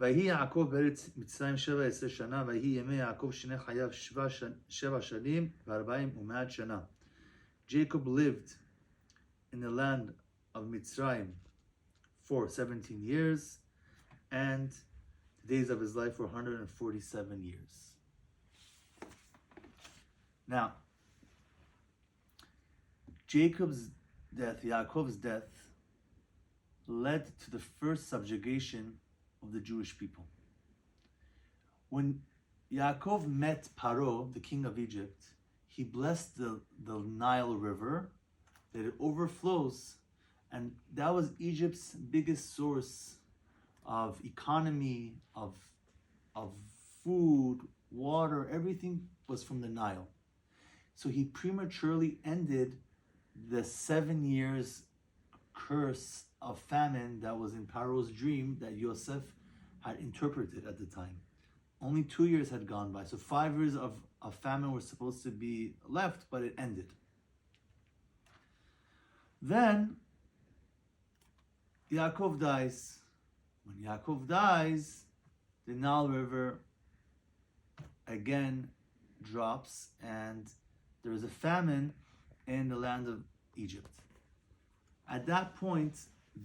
ויהי יעקב בארץ מצרים 17 שנה, ויהי ימי יעקב שני חייו 7 שנים ו400 שנה. Jacob lived in the land of Mitzrayim for 17 years, and the days of his life were 147 years. Now, Jacob's death, Yaakov's death, led to the first subjugation of the Jewish people. When Yaakov met Paro, the king of Egypt, he blessed the Nile River, that it overflows, and that was Egypt's biggest source of economy, of food, water, everything was from the Nile. So he prematurely ended the 7 years curse of famine that was in Paro's dream that Yosef had interpreted at the time. Only 2 years had gone by, so 5 years of famine were supposed to be left, but it ended. Then Yaakov dies. When Yaakov dies, the Nile River again drops, and there is a famine in the land of Egypt. At that point,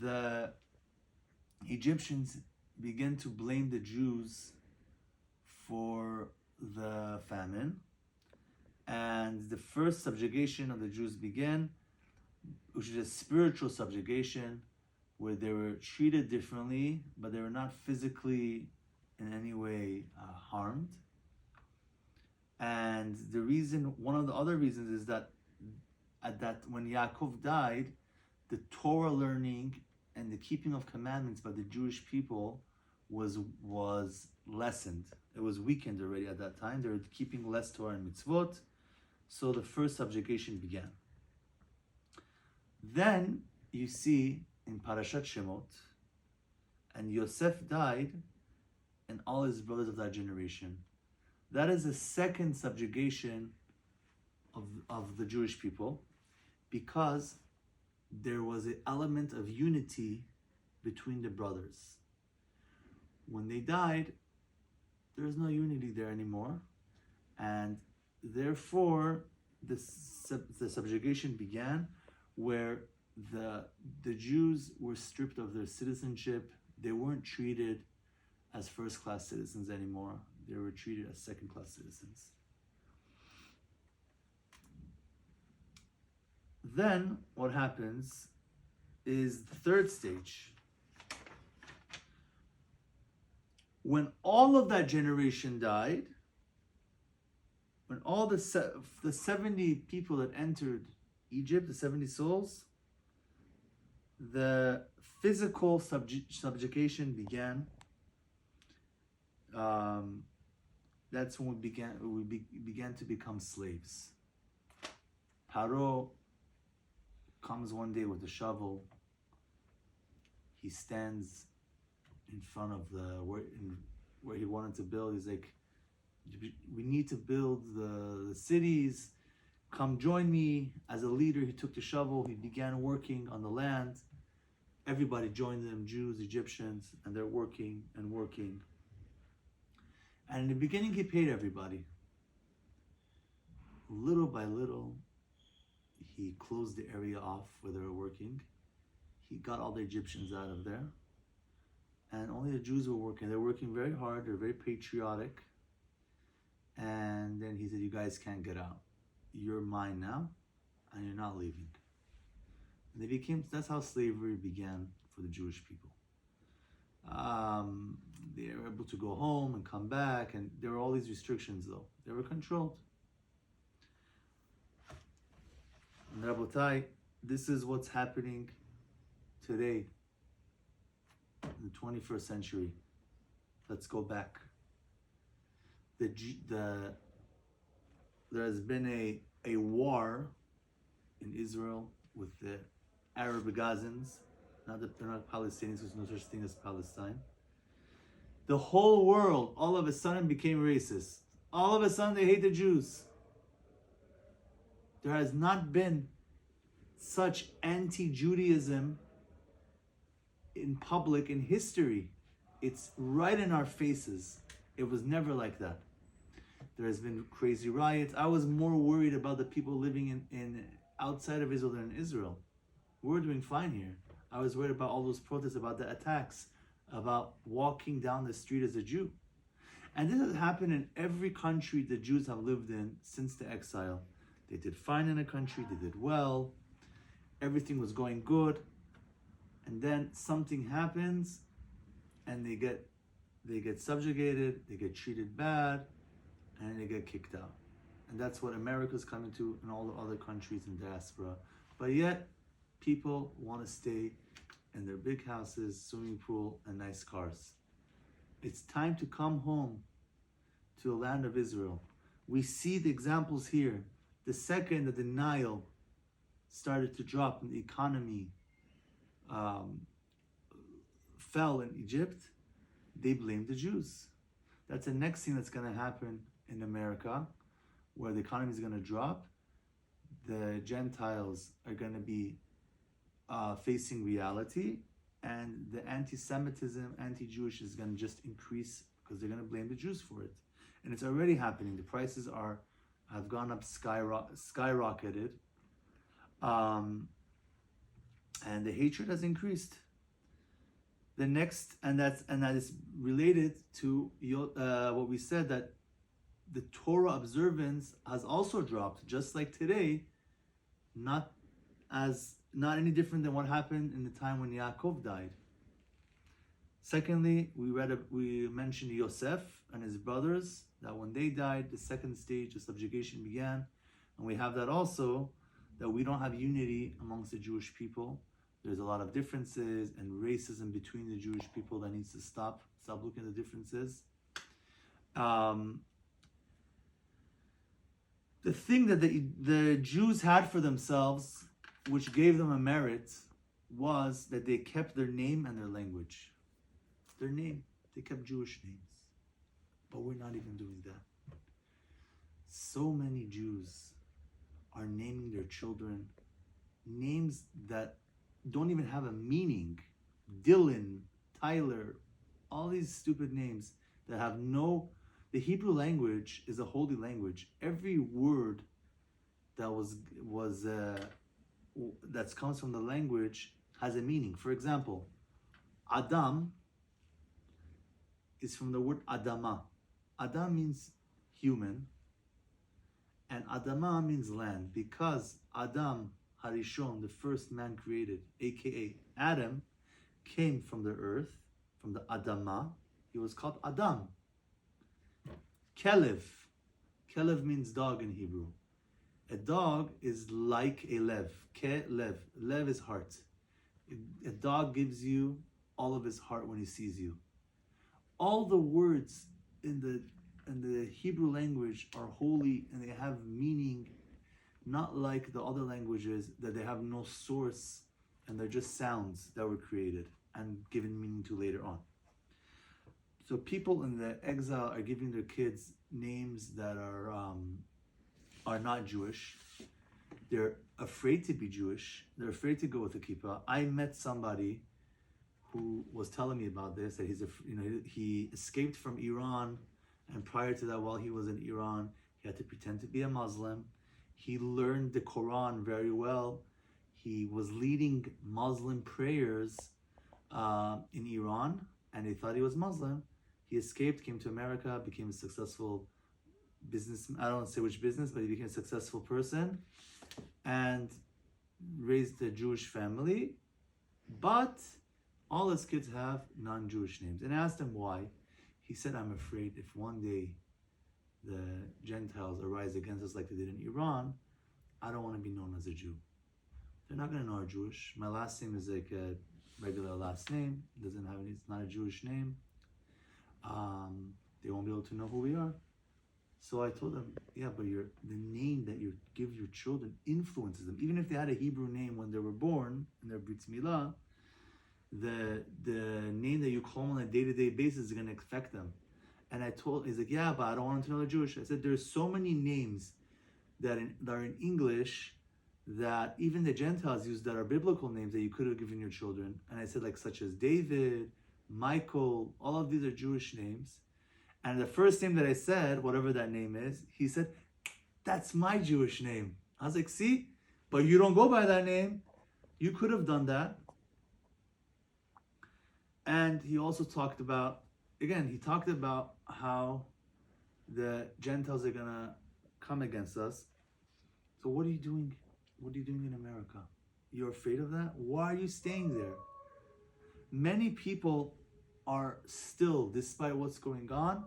the Egyptians begin to blame the Jews for the famine, and the first subjugation of the Jews began, which is a spiritual subjugation where they were treated differently, but they were not physically in any way harmed. And the reason, one of the other reasons, is that when Yaakov died, the Torah learning and the keeping of commandments by the Jewish people was lessened. It was weakened already at that time. They were keeping less Torah and mitzvot, so the first subjugation began. Then you see in parashat Shemot, and Yosef died, and all his brothers of that generation. That is the second subjugation of the Jewish people, because there was an element of unity between the brothers. When they died, there is no unity there anymore, and therefore the subjugation began, where the Jews were stripped of their citizenship. They weren't treated as first-class citizens anymore. They were treated as second-class citizens. Then what happens is the third stage. When all of that generation died, when all the 70 people that entered Egypt, the 70 souls, the physical subjugation began. That's when we began to become slaves. Paro comes one day with a shovel. He stands in front of where he wanted to build. He's like, we need to build the cities. Come join me. As a leader, he took the shovel. He began working on the land. Everybody joined him, Jews, Egyptians, and they're working and working. And in the beginning, he paid everybody. Little by little, he closed the area off where they were working. He got all the Egyptians out of there. And only the Jews were working. They're working very hard. They're very patriotic. And then he said, you guys can't get out. You're mine now, and you're not leaving. And that's how slavery began for the Jewish people. They were able to go home and come back, and there were all these restrictions though. They were controlled. And Rabotai, this is what's happening today, in the 21st century. Let's go back. There has been a war in Israel with the Arab Gazans. They're not Palestinians, there's no such thing as Palestine. The whole world all of a sudden became racist. All of a sudden they hate the Jews. There has not been such anti-Judaism in public in history. It's right in our faces. It was never like that. There has been crazy riots. I was more worried about the people living in outside of Israel than in Israel. We're doing fine here. I was worried about all those protests, about the attacks, about walking down the street as a Jew. And this has happened in every country the Jews have lived in since the exile. They did fine in a country, they did well, everything was going good, and then something happens and they get subjugated, they get treated bad, and they get kicked out. And that's what America's coming to and all the other countries in diaspora. But yet, people want to stay in their big houses, swimming pool, and nice cars. It's time to come home to the land of Israel. We see the examples here. The second that the Nile started to drop and the economy fell in Egypt, they blamed the Jews. That's the next thing that's going to happen in America, where the economy is going to drop. The Gentiles are going to be facing reality, and the anti-Semitism, anti-Jewish is going to just increase because they're going to blame the Jews for it. And it's already happening. The prices have gone up skyrocketed, and the hatred has increased. The next, and that is related to what we said, that the Torah observance has also dropped, just like today, not any different than what happened in the time when Yaakov died. Secondly, we mentioned Yosef and his brothers, that when they died, the second stage of subjugation began. And we have that also, that we don't have unity amongst the Jewish people. There's a lot of differences and racism between the Jewish people that needs to stop. Stop looking at the differences. The thing that the Jews had for themselves, which gave them a merit, was that they kept their name and their language. Their name, they kept Jewish names. But we're not even doing that. So many Jews are naming their children names that don't even have a meaning. Dylan, Tyler, all these stupid names that have no... The Hebrew language is a holy language. Every word that that comes from the language has a meaning. For example, Adam is from the word Adama. Adam means human, and Adama means land, because Adam Harishon, the first man created, aka Adam, came from the earth, from the Adama. He was called Adam. Kelev. Kelev means dog in Hebrew. A dog is like a lev. Kelev. Lev is heart. A dog gives you all of his heart when he sees you. All the words in the Hebrew language are holy and they have meaning, not like the other languages that they have no source and they're just sounds that were created and given meaning to later on. So people in the exile are giving their kids names that are not Jewish. They're afraid to be Jewish. They're afraid to go with a kippah. I met somebody who was telling me about this, that he escaped from Iran, and prior to that, while he was in Iran, he had to pretend to be a Muslim. He learned the Quran very well. He was leading Muslim prayers in Iran, and they thought he was Muslim. He escaped, came to America, became a successful businessman. I don't want to say which business, but he became a successful person and raised a Jewish family. But all his kids have non-Jewish names. And I asked him why. He said, I'm afraid if one day the Gentiles arise against us like they did in Iran, I don't want to be known as a Jew. They're not going to know I'm Jewish. My last name is like a regular last name. It's not a Jewish name. They won't be able to know who we are. So I told them, yeah, but the name that you give your children influences them. Even if they had a Hebrew name when they were born in their Brit Milah, the name that you call them on a day-to-day basis is going to affect them. And he's like, yeah, but I don't want them to know they're Jewish. I said, there's so many names that are in English that even the Gentiles use that are biblical names that you could have given your children. And I said, like, such as David, Michael, all of these are Jewish names. And the first name that I said, whatever that name is, he said, that's my Jewish name. I was like, see, but you don't go by that name. You could have done that. And he also talked about, how the Gentiles are going to come against us. So what are you doing? What are you doing in America? You're afraid of that? Why are you staying there? Many people are still, despite what's going on,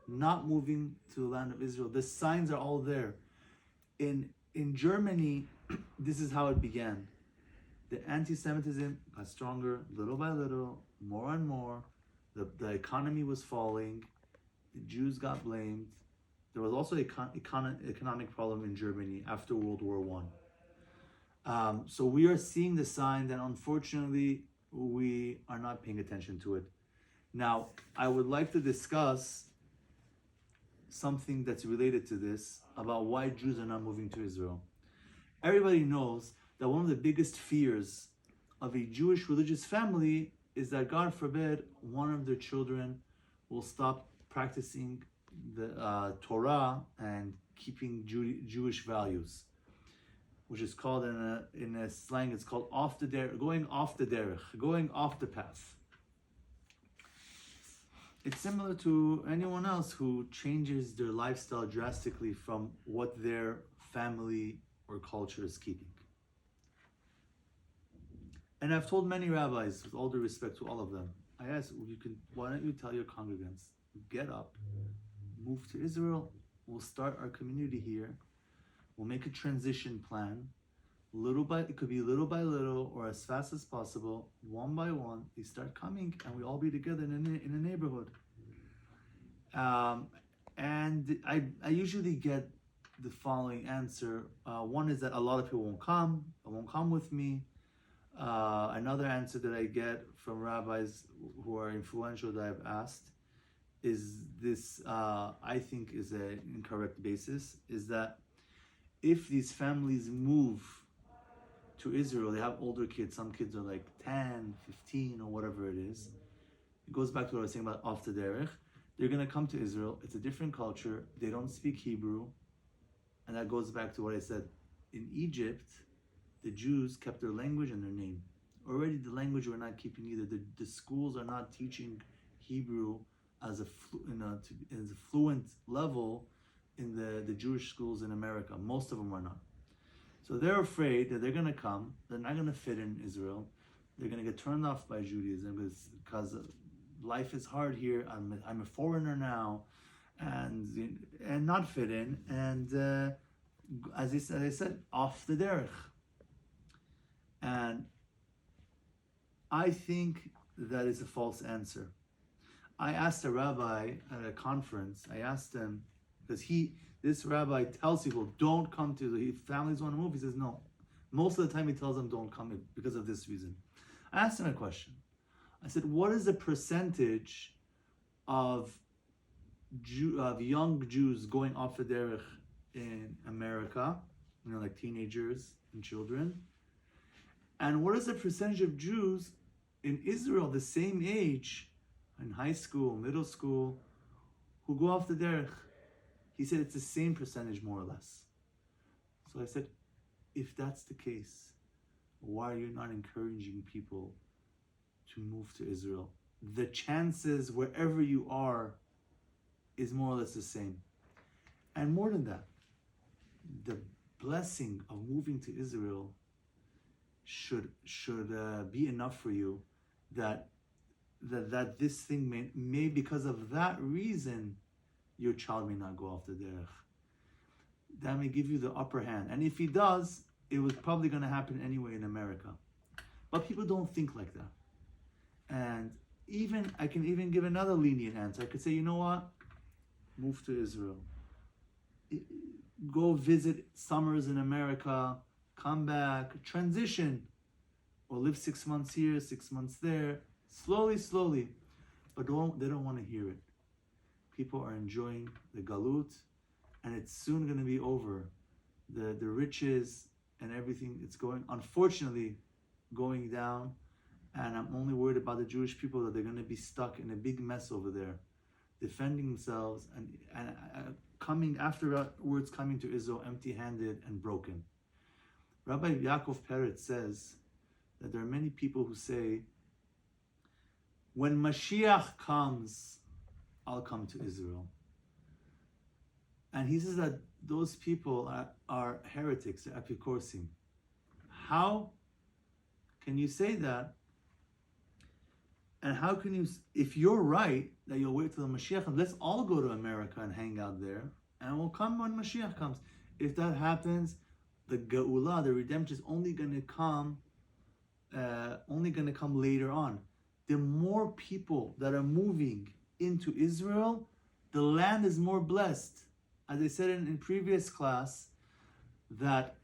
not moving to the land of Israel. The signs are all there. In Germany, this is how it began. The anti-Semitism got stronger little by little, more and more. The economy was falling. The Jews got blamed. There was also an economic problem in Germany after World War I. So we are seeing the sign that unfortunately we are not paying attention to it. Now, I would like to discuss something that's related to this about why Jews are not moving to Israel. Everybody knows that one of the biggest fears of a Jewish religious family is that, God forbid, one of their children will stop practicing the Torah and keeping Jewish values, which is called in a slang, it's called going off the derech, going off the path. It's similar to anyone else who changes their lifestyle drastically from what their family or culture is keeping. And I've told many rabbis, with all due respect to all of them, I asked, why don't you tell your congregants, get up, move to Israel, we'll start our community here, we'll make a transition plan, it could be little by little or as fast as possible, one by one, they start coming and we all be together in a neighborhood. And I usually get the following answer. One is that a lot of people won't come with me. Another answer that I get from rabbis who are influential that I've asked is this, I think is an incorrect basis, is that if these families move to Israel, they have older kids, some kids are like 10, 15 or whatever it is. It goes back to what I was saying about off the derech. They're going to come to Israel. It's a different culture. They don't speak Hebrew. And that goes back to what I said. In Egypt, the Jews kept their language and their name. Already the language we're not keeping either. The schools are not teaching Hebrew as a fluent level in the Jewish schools in America. Most of them are not. So they're afraid that they're going to come. They're not going to fit in Israel. They're going to get turned off by Judaism because life is hard here. I'm a foreigner now, and not fit in. And as I said, off the derech. And I think that is a false answer. I asked a rabbi at a conference, I asked him, because this rabbi tells people, don't come to the families want to move. He says, no. Most of the time he tells them, don't come because of this reason. I asked him a question. I said, what is the percentage of young Jews going off the derech in America, like teenagers and children? And what is the percentage of Jews in Israel, the same age, in high school, middle school, who go off the derech? He said it's the same percentage, more or less. So I said, if that's the case, why are you not encouraging people to move to Israel? The chances wherever you are is more or less the same. And more than that, the blessing of moving to Israel should be enough for you that this thing may because of that reason your child may not go off the derech. That may give you the upper hand. And if he does, it was probably going to happen anyway in America. But people don't think like that. And I can even give another lenient answer. I could say, you know what? Move to Israel. Go visit summers in America, come back, transition, or live 6 months here, 6 months there, slowly. But they don't want to hear it. People are enjoying the galut, and it's soon going to be over. The riches and everything, it's unfortunately going down, And I'm only worried about the Jewish people, that they're going to be stuck in a big mess over there, defending themselves and coming afterwards, coming to Israel empty-handed and broken. Rabbi Yaakov Peretz says that there are many people who say, when Mashiach comes, I'll come to Israel. And he says that those people are heretics, they're apikorsim. How can you say that? And how can you, if you're right that you'll wait till the Mashiach comes, let's all go to America and hang out there, and we'll come when Mashiach comes. If that happens, the Geula, the redemption, is only going to come later on. The more people that are moving into Israel, the land is more blessed. As I said in previous class, that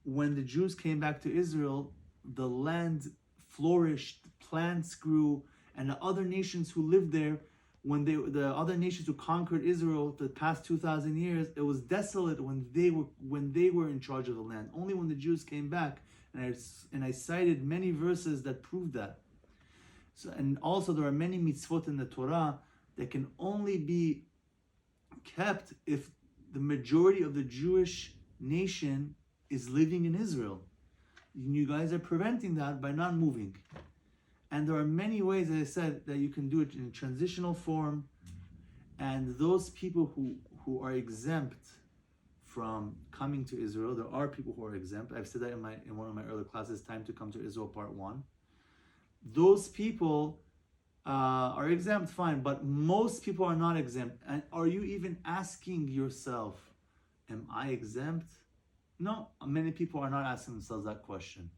when the Jews came back to Israel, the land flourished, plants grew, and the other nations who lived there, the other nations who conquered Israel the past 2,000 years, it was desolate when they were in charge of the land. Only when the Jews came back, and I cited many verses that prove that. So, and also there are many mitzvot in the Torah that can only be kept if the majority of the Jewish nation is living in Israel. You guys are preventing that by not moving. And there are many ways, as I said, that you can do it in a transitional form. And those people who are exempt from coming to Israel, there are people who are exempt. I've said that in one of my earlier classes, Time to Come to Israel, Part 1. Those people are exempt, fine, but most people are not exempt. And are you even asking yourself, am I exempt? No, many people are not asking themselves that question.